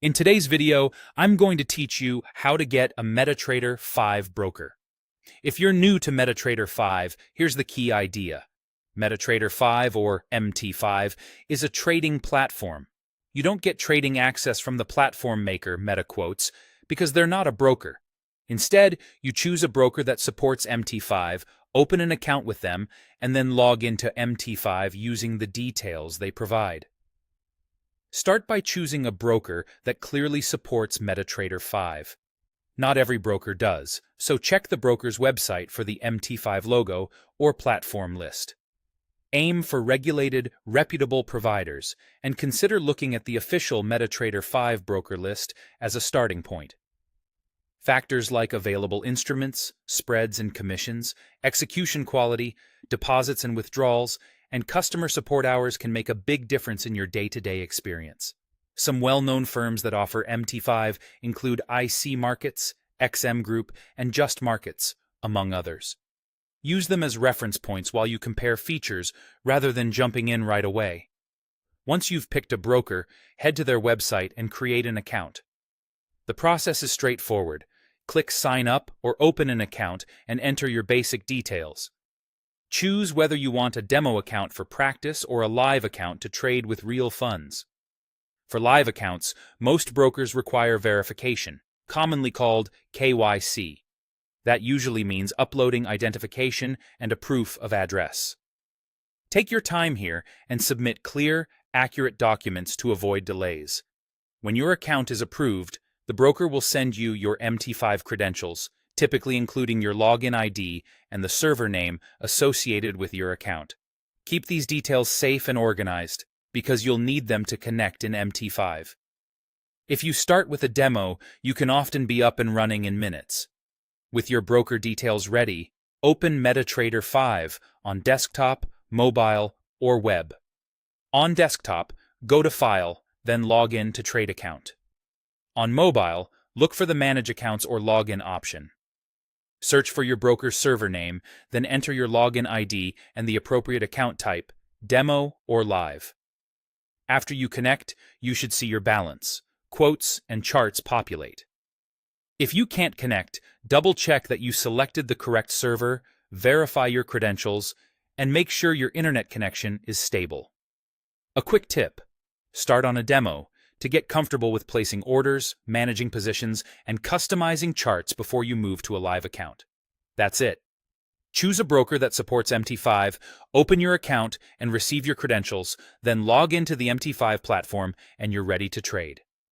In today's video, I'm going to teach you how to get a Metatrader 5 broker. If you're new to Metatrader 5, here's the key idea. Metatrader 5, or MT5, is a trading platform. You don't get trading access from the platform maker, MetaQuotes, because they're not a broker. Instead, you choose a broker that supports MT5, open an account with them, and then log into MT5 using the details they provide. Start by choosing a broker that clearly supports Metatrader 5. Not every broker does, so check the broker's website for the MT5 logo or platform list. Aim for regulated, reputable providers, and consider looking at the official Metatrader 5 broker list as a starting point. Factors like available instruments, spreads and commissions, execution quality, deposits and withdrawals, and customer support hours can make a big difference in your day-to-day experience. Some well-known firms that offer MT5 include IC Markets, XM Group, and Just Markets, among others. Use them as reference points while you compare features rather than jumping in right away. Once you've picked a broker, head to their website and create an account. The process is straightforward. Click Sign Up or open an account and enter your basic details. Choose whether you want a demo account for practice or a live account to trade with real funds. For live accounts, most brokers require verification, commonly called KYC. That usually means uploading identification and a proof of address. Take your time here and submit clear, accurate documents to avoid delays. When your account is approved, the broker will send you your MT5 credentials, typically including your login ID and the server name associated with your account. Keep these details safe and organized, because you'll need them to connect in MT5. If you start with a demo, you can often be up and running in minutes. With your broker details ready, open Metatrader 5 on desktop, mobile, or web. On desktop, go to File, then log in to Trade Account. On mobile, look for the Manage Accounts or Login option. Search for your broker's server name, then enter your login ID and the appropriate account type, demo or live. After you connect, you should see your balance, quotes, and charts populate. If you can't connect, double-check that you selected the correct server, verify your credentials, and make sure your internet connection is stable. A quick tip: start on a demo to get comfortable with placing orders, managing positions, and customizing charts before you move to a live account. That's it. Choose a broker that supports MT5, open your account, and receive your credentials, then log into the MT5 platform, and you're ready to trade.